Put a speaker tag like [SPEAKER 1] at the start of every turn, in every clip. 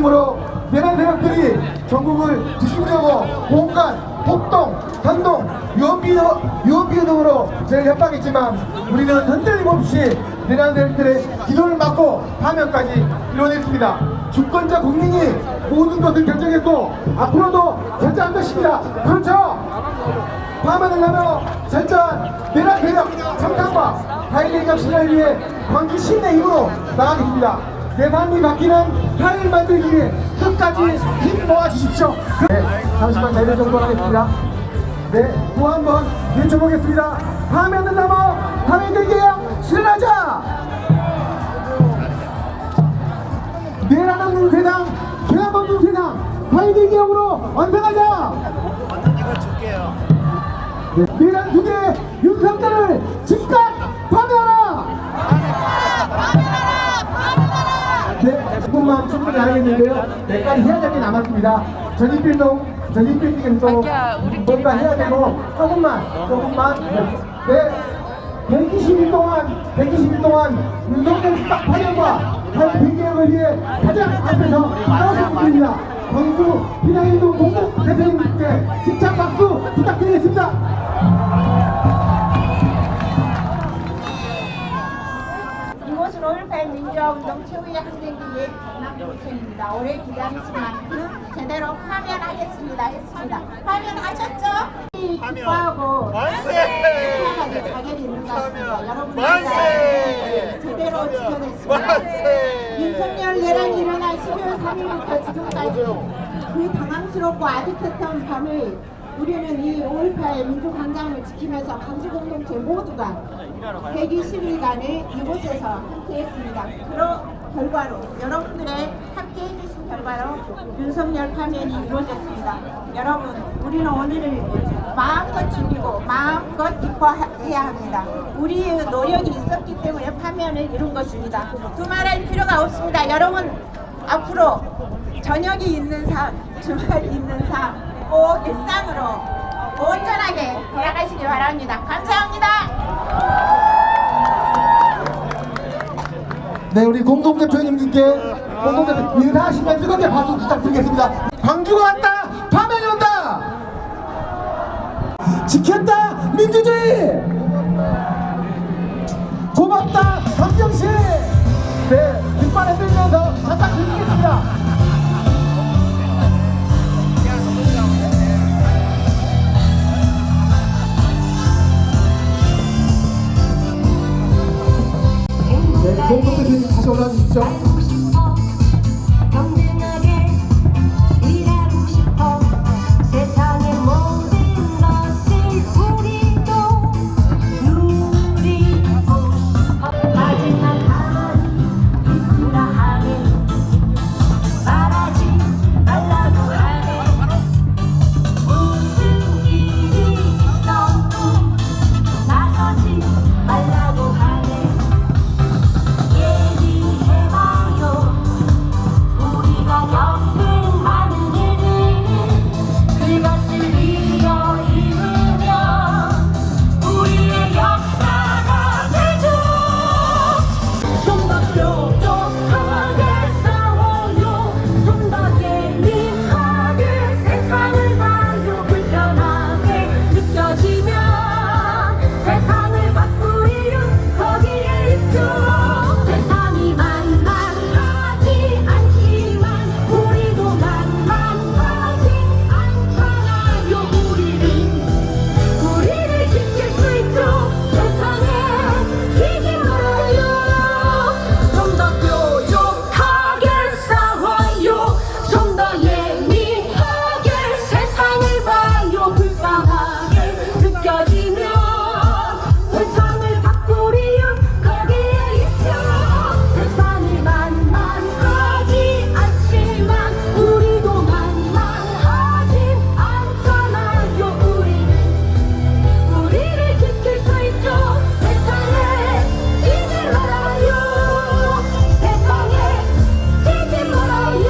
[SPEAKER 1] 중심으로 내란 세력들이 전국을 뒤집으려고 온갖 폭동, 선동, 유언비어 등으로 저를 협박했지만 우리는 흔들림 없이 내란 세력들의 기도를 막고 파면까지 이뤄냈습니다. 주권자 국민이 모든 것을 결정했고 앞으로도 결정할 것입니다. 그렇죠? 파면을 하며 철저한 내란 세력 청산과 타일의 혁신을 위해 광주 시민의 힘으로 나가겠습니다. 내 삶이 바뀌는 타일 만들기 위해 끝까지 힘 모아주십시오. 네, 잠시만 자료 정돈하겠습니다. 네, 또 한 번 외쳐보겠습니다. 파면을 넘어 파면들기에 실현하자! 내란 없는 세상, 개함 없는 세상, 타일의 기업으로 완성하자!
[SPEAKER 2] 이거 줄게요.
[SPEAKER 1] 네, 내란 투기의 윤석열을 즉각 파면하라! 네, 조금만 충분히 하겠는데요. 내까지 해야 될 게 남았습니다. 전입빌딩은 또 뭔가 해야 되고 조금만 네, 120일 동안 윤석열 딱 파면과 탈빈개혁을 위해 가장 앞에서 나오신 분입니다. 광주 비나일동 공동 대표님께 힘찬 박수 부탁드리겠습니다.
[SPEAKER 3] 이곳은 5.18 민주화운동 최후의 항쟁기의 전남동천입니다. 오래 기다리신 만큼 제대로 파면하겠습니다. 했습니다. 파면하셨죠? 기뻐하고 축하하는 자격이 있는 것 같습니다. 여러분들 제대로 지켜냈습니다. 윤석열 내란이 일어난 12월 3일부터 지금까지 그 당황스럽고 아득했던 밤을 우리는 이 5.18 민주광장을 지키면서 광주 공동체 모두가 120일간을 이곳에서 함께했습니다. 그런 결과로 여러분들의 함께해주신 결과로 윤석열 파면이 이루어졌습니다. 여러분, 우리는 오늘을 마음껏 즐기고 마음껏 기뻐해야 합니다. 우리의 노력이 있었기 때문에 파면을 이룬 것입니다. 두말할 필요가 없습니다. 여러분, 앞으로 저녁이 있는 삶, 주말이 있는 삶, 꼭 일상으로 온전하게 돌아가시기 바랍니다. 감사합니다.
[SPEAKER 1] 네, 우리 공동대표님께 인사하시면 뜨겁게 박수 부탁드리겠습니다. 광주가 왔다! 파면이 온다! 지켰다! 민주주의! 고맙다! 강경시! 네, 뒷발에 들면서 잠깐 드리겠습니다. 네, 공동대표님 다시 올라와 주십시오.
[SPEAKER 4] 경쟁하게 일하고 싶어 세상의 모든 것을 우리도 누리고 마지막 이쁘라 하네 말하지 말라고 하네 무슨 일이 있어도 나서지 말라고 하네 얘기해봐요 우리가 겪은 많은 일들 그것을 이어 이으면 우리의 역사가 되죠 좀 더 뾰족하게 싸워요 좀 더 예민하게 세상을 봐요 불편하게 느껴지면 세상을 바꾸리요 거기에 있죠 세상이 만만하지 않지만 우리도 만만하지 않잖아요 우리를 지킬 수 있죠 세상에 지지 말아요 좀 더 뾰족하게 싸워요 좀 더 예민하게 세상을 봐요 불쌍하게 느껴지면 세상을 바꾸리요 거기에 있죠 세상이 만만하지 않지만 우리도 만만하지 않잖아요 우리를 지킬 수 있죠 세상에 지지 말아요 세상에 지지 말아요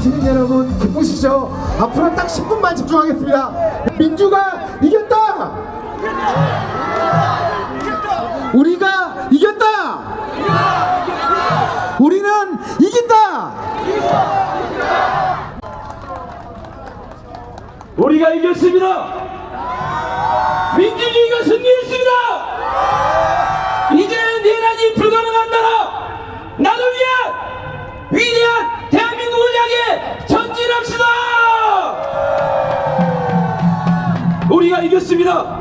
[SPEAKER 1] 시민 여러분 기쁘시죠? 앞으로 딱 10분만 집중하겠습니다. 민주가 이겼다! 우리가 이겼다!
[SPEAKER 5] 우리가 이겼습니다. 민주주의가 승리했습니다. 이제 내란이 불가능한 나라, 나를 위한 위대한 대한민국을 향해 전진합시다. 우리가 이겼습니다.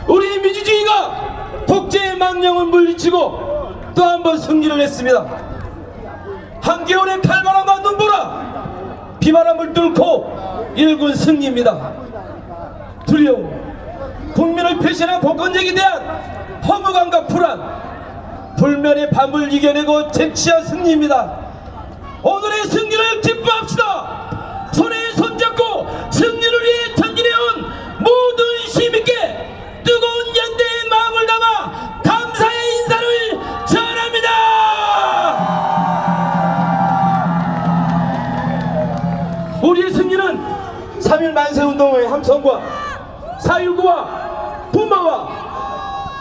[SPEAKER 5] 우리 민주주의가 독재의 망령을 물리치고 또 한 번 승리를 했습니다. 한겨울의 칼바람과 눈보라 비바람을 뚫고 일군 승리입니다. 두려움, 국민을 배신한 공권력에 대한 허무감과 불안, 불면의 밤을 이겨내고 쟁취한 승리입니다. 오늘의 승리를 기뻐합시다. 손에 손잡고 승리를 위해 전진해온 모든 시민께 뜨거운 연대의 마음을 담아 감사의 인사를 전합니다. 우리의 승리는 3.1 만세운동의 함성과 4.19와 부마와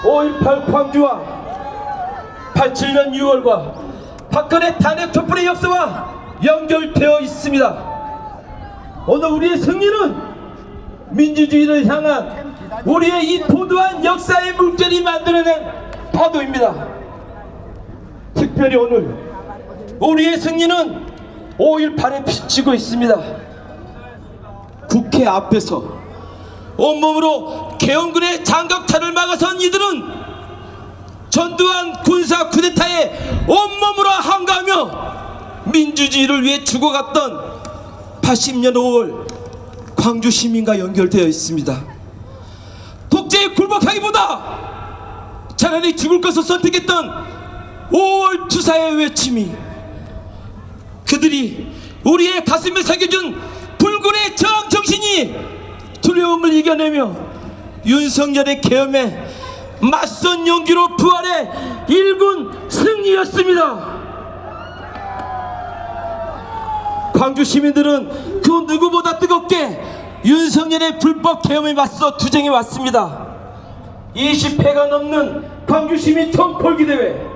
[SPEAKER 5] 5.18 광주와 87년 6월과 박근혜 탄핵 촛불의 역사와 연결되어 있습니다. 오늘 우리의 승리는 민주주의를 향한 우리의 이 도도한 역사의 물결이 만들어낸 파도입니다. 특별히 오늘 우리의 승리는 5.18에 비치고 있습니다. 국회 앞에서 온몸으로 계엄군의 장갑차를 막아선 이들은 전두환 군사 쿠데타에 온몸으로 항거하며 민주주의를 위해 죽어갔던 80년 5월 광주 시민과 연결되어 있습니다. 독재에 굴복하기보다 차라리 죽을 것을 선택했던 5월 투사의 외침이, 그들이 우리의 가슴에 새겨준 불굴의 저항 정신이 두려움을 이겨내며 윤석열의 계엄에 맞선 용기로 부활의 일군 승리였습니다. 광주 시민들은 그 누구보다 뜨겁게 윤석열의 불법 계엄에 맞서 투쟁해 왔습니다. 20회가 넘는 광주 시민 총궐기대회,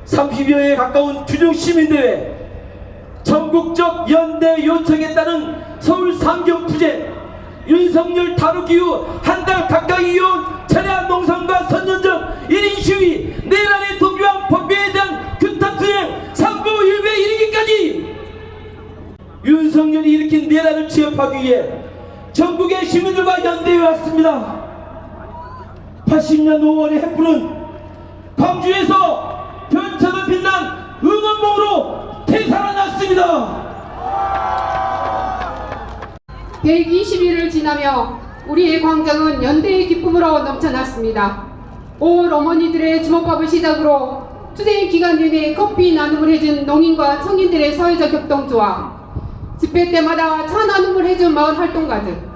[SPEAKER 5] 30여회에 가까운 주중 시민대회, 전국적 연대 요청에 따른 서울 상경투쟁, 윤석열 다루기 후 한 달 가까이 이어온 철야 농성과 선전적 1인 시위, 내란의 동요한 법배에 대한 규탄투쟁, 상부일배 이르기까지 윤석열이 일으킨 내란을 취업하기 위해 전국의 시민들과 연대해 왔습니다. 80년 5월의 햇불은 광주에서 별처럼 빛난 응원봉으로 되살아났습니다.
[SPEAKER 6] 120일을 지나며 우리의 광장은 연대의 기쁨으로 넘쳐났습니다. 5월 어머니들의 주먹밥을 시작으로 투쟁 기간 내내 커피 나눔을 해준 농인과 청년들의 사회적 협동조합, 집회 때마다 차 나눔을 해준 마을 활동가들,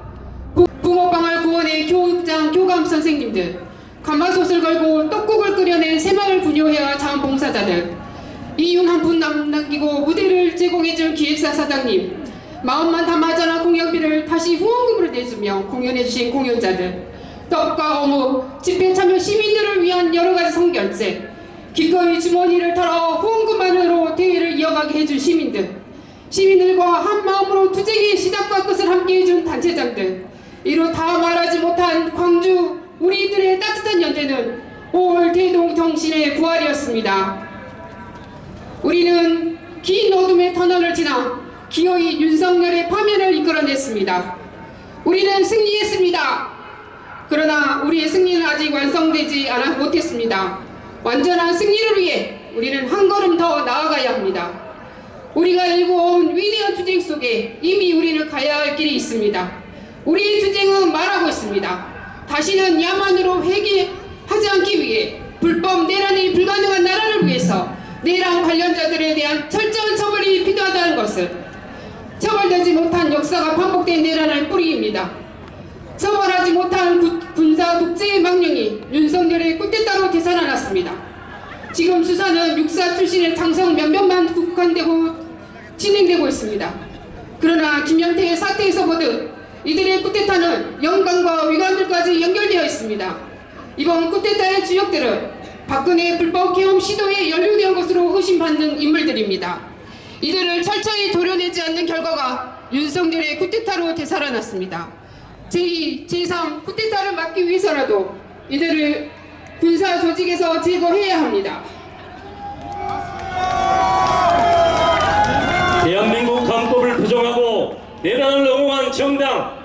[SPEAKER 6] 붕어빵을 구원해 교육장 교감 선생님들, 가마솥을 걸고 떡국을 끓여낸 새마을 분유회와 자원봉사자들, 이윤 한 푼 남기고 무대를 제공해준 기획사 사장님, 마음만 담아져라 공연비를 다시 후원금으로 내주며 공연해주신 공연자들, 떡과 어묵, 집회 참여 시민들을 위한 여러가지 성결제, 기꺼이 주머니를 털어 후원금만으로 대회를 이어가게 해준 시민들, 시민들과 한마음으로 투쟁의 시작과 끝을 함께 해준 단체장들, 이루 다 말하지 못한 광주 우리들의 따뜻한 연대는 5월 대동 정신의 부활이었습니다. 우리는 긴 어둠의 터널을 지나 기어이 윤석열의 파면을 이끌어냈습니다. 우리는 승리했습니다. 그러나 우리의 승리는 아직 완성되지 못했습니다. 완전한 승리를 위해 우리는 한 걸음 더 나아가야 합니다. 우리가 일궈온 위대한 투쟁 속에 이미 우리는 가야 할 길이 있습니다. 우리의 투쟁은 말하고 있습니다. 다시는 야만으로 회개하지 않기 위해 불법 내란이 불가능한 나라를 위해서 내란 관련자들에 대한 철저한 처벌이 필요하다는 것을, 처벌되지 못한 역사가 반복된 내란의 뿌리입니다. 처벌하지 못한 군사 독재의 망령이 윤석열의 쿠데타로 되살아났습니다. 지금 수사는 육사 출신의 장성 몇몇만 국한되고 진행되고 있습니다. 그러나 김영태의 사태에서 보듯 이들의 쿠데타는 영광과 위관들까지 연결되어 있습니다. 이번 쿠데타의 주역들은 박근혜 불법 계엄 시도에 연루된 것으로 의심받는 인물들입니다. 이들을 철저히 도려내지 않는 결과가 윤석열의 쿠데타로 되살아났습니다. 제2, 제3 쿠데타를 막기 위해서라도 이들을 군사 조직에서 제거해야 합니다.
[SPEAKER 7] 대한민국 헌법을 부정하고 내란을 옹호한 정당,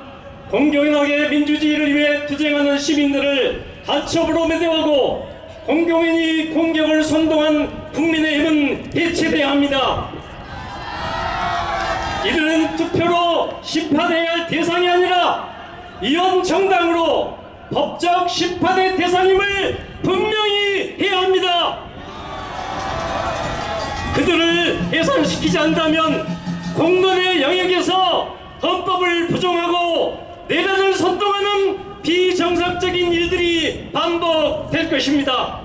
[SPEAKER 7] 공공연하게 민주주의를 위해 투쟁하는 시민들을 가첩으로 매도하고 공공연히 공격을 선동한 국민의힘은 해체돼야 합니다. 이들은 투표로 심판해야 할 대상이 아니라 이원 정당으로 법적 심판의 대상임을 분명히 해야 합니다. 그들을 해산시키지 않는다면 공론의 영역에서 헌법을 부정하고 내란을 선동하는 비정상적인 일들이 반복될 것입니다.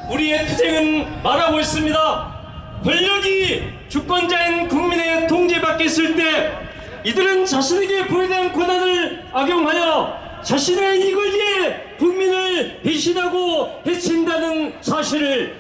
[SPEAKER 7] 우리의 투쟁은 말하고 있습니다. 권력이 주권자인 국민의 통제 밖에 있을 때 이들은 자신에게 부여된 권한을 악용하여 자신의 이익을 위해 국민을 배신하고 해친다는 사실을